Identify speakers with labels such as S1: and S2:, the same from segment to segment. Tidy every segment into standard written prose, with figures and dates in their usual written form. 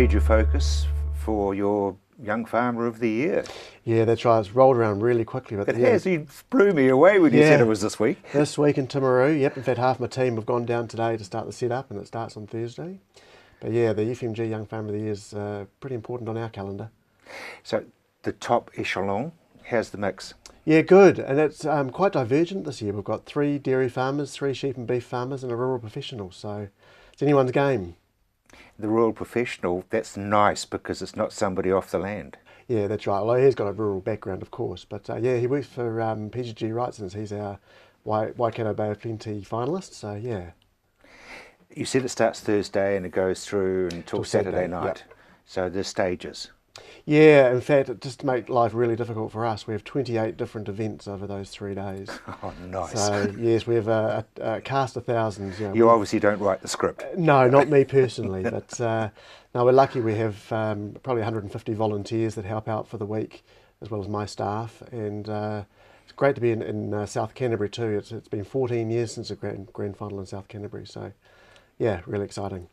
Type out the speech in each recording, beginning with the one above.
S1: major focus for your Young Farmer of the Year.
S2: Yeah, that's right. It's rolled around really quickly. But
S1: It has. You blew me away when you said it was this week.
S2: This week in Timaru, yep. In fact, half my team have gone down today to start the setup, and it starts on Thursday. But yeah, the FMG Young Farmer of the Year is pretty important on our calendar.
S1: So the top echelon, how's the mix?
S2: Yeah, good. And it's quite divergent this year. We've got 3 dairy farmers, 3 sheep and beef farmers, and a rural professional. So it's anyone's game.
S1: The rural professional, that's nice because it's not somebody off the land.
S2: Yeah, that's right. Well, he's got a rural background, of course. But yeah, he works for PGG Wrightson's. He's our Waikato Bay of Plenty finalist. So yeah.
S1: You said it starts Thursday and it goes through until Saturday night.
S2: Yep.
S1: So there's stages.
S2: Yeah, in fact, just to make life really difficult for us, we have 28 different events over those 3 days.
S1: Oh, nice.
S2: So, yes, we have a cast of thousands.
S1: You obviously don't write the script.
S2: No, not me personally, but no, we're lucky we have probably 150 volunteers that help out for the week, as well as my staff, and it's great to be in South Canterbury too. It's been 14 years since the grand final in South Canterbury, so yeah, really exciting.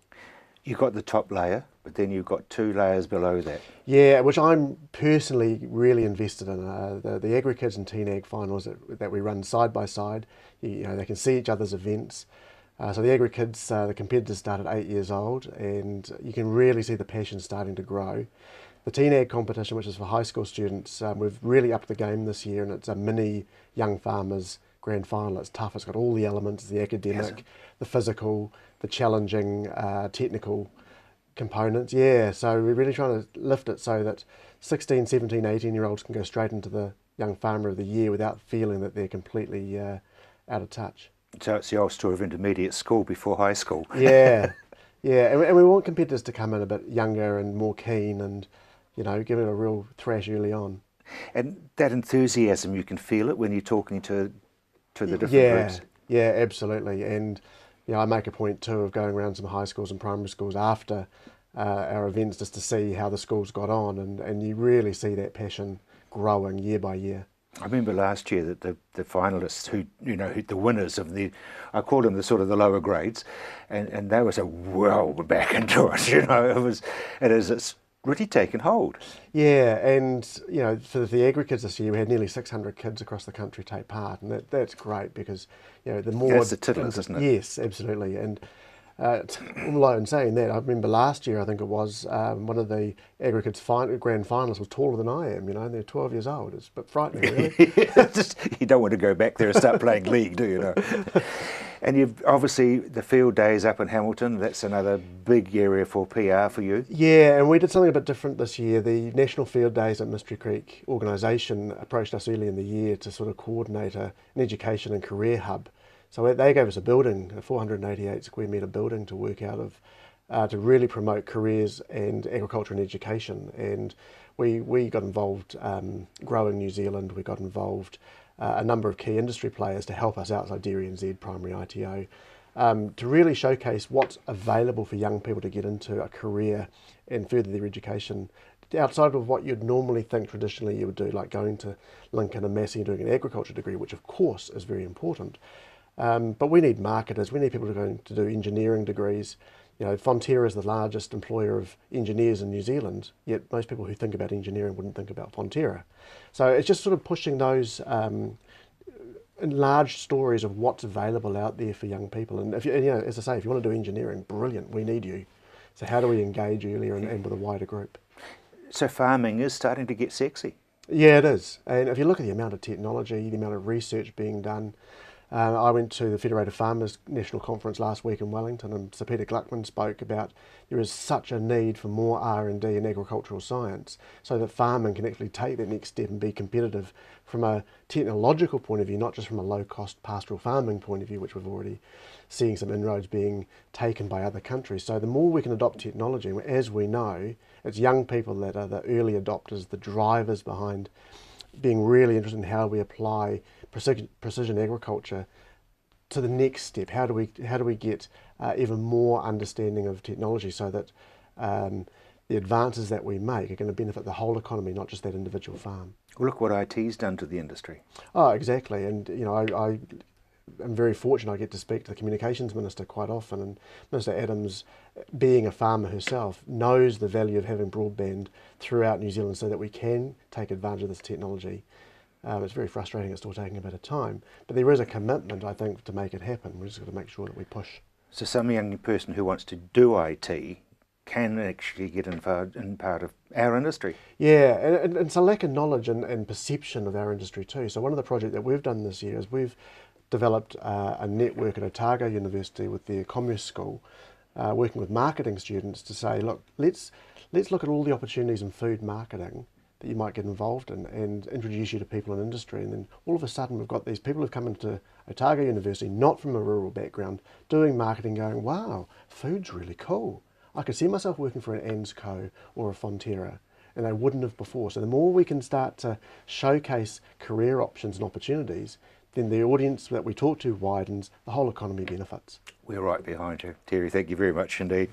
S1: You've got the top layer, but then you've got 2 layers below that.
S2: Yeah, which I'm personally really invested in. The Agri Kids and Teen Ag finals that we run side by side, you know, they can see each other's events. So the Agri Kids, the competitors start at 8 years old, and you can really see the passion starting to grow. The Teen Ag competition, which is for high school students, we've really upped the game this year, and it's a mini Young Farmers grand final. It's tough. It's got all the elements: the academic, the physical, the challenging, technical components. Yeah, so we're really trying to lift it so that 16, 17, 18-year-olds can go straight into the Young Farmer of the Year without feeling that they're completely out of touch.
S1: So it's the old story of intermediate school before high school.
S2: Yeah, yeah, and we want competitors to come in a bit younger and more keen and, you know, give it a real thrash early on.
S1: And that enthusiasm, you can feel it when you're talking to the different groups.
S2: Yeah, absolutely. And you know, I make a point too of going around some high schools and primary schools after our events just to see how the schools got on, and you really see that passion growing year by year.
S1: I remember last year that the finalists the winners of I call them the sort of the lower grades, and they were so well back into it, it's really taken hold.
S2: Yeah, and you know, for the Agri Kids this year, we had nearly 600 kids across the country take part, and that's great because, you know, the more...
S1: That's the tiddlers, isn't it?
S2: Yes, absolutely. And although in saying that, I remember last year, I think it was, one of the Agri Kids grand finalists was taller than I am, you know, and they're 12 years old. It's a bit frightening, really.
S1: You don't want to go back there and start playing league, do you know? And you've obviously the field days up in Hamilton. That's another big area for PR for you.
S2: Yeah, and we did something a bit different this year. The National Field Days at Mystery Creek organisation approached us early in the year to sort of coordinate an education and career hub. So they gave us a building, a 488 square metre building to work out of, to really promote careers and agriculture and education. And we got involved growing New Zealand. We got involved a number of key industry players to help us out, like Dairy NZ, Primary ITO, to really showcase what's available for young people to get into a career and further their education outside of what you'd normally think traditionally you would do, like going to Lincoln and Massey and doing an agriculture degree, which of course is very important. But we need marketers, we need people to go to do engineering degrees. You know, Fonterra is the largest employer of engineers in New Zealand, yet most people who think about engineering wouldn't think about Fonterra. So it's just sort of pushing those enlarged stories of what's available out there for young people. And if you know, as I say, if you want to do engineering, brilliant, we need you. So how do we engage earlier and with a wider group?
S1: So farming is starting to get sexy.
S2: Yeah, it is. And if you look at the amount of technology, the amount of research being done, I went to the Federated Farmers National Conference last week in Wellington, and Sir Peter Gluckman spoke about there is such a need for more R&D in agricultural science so that farming can actually take that next step and be competitive from a technological point of view, not just from a low-cost pastoral farming point of view, which we've already seeing some inroads being taken by other countries. So the more we can adopt technology, as we know, it's young people that are the early adopters, the drivers behind being really interested in how we apply precision agriculture to the next step. How do we get even more understanding of technology so that the advances that we make are going to benefit the whole economy, not just that individual farm.
S1: Well, look what IT's done to the industry.
S2: Oh, exactly. And you know, I I'm very fortunate I get to speak to the Communications Minister quite often, and Minister Adams, being a farmer herself, knows the value of having broadband throughout New Zealand so that we can take advantage of this technology. It's very frustrating, it's still taking a bit of time, but there is a commitment, I think, to make it happen. We've just got to make sure that we push.
S1: So some young person who wants to do IT can actually get in part of our industry.
S2: Yeah, and it's a lack of knowledge and perception of our industry too. So one of the projects that we've done this year is we've developed a network at Otago University with their commerce school, working with marketing students to say, look, let's look at all the opportunities in food marketing that you might get involved in and introduce you to people in industry. And then all of a sudden we've got these people who've come into Otago University, not from a rural background, doing marketing, going, wow, food's really cool. I could see myself working for an ANZCO or a Fonterra, and they wouldn't have before. So the more we can start to showcase career options and opportunities, then the audience that we talk to widens, the whole economy benefits.
S1: We're right behind you. Terry, thank you very much indeed.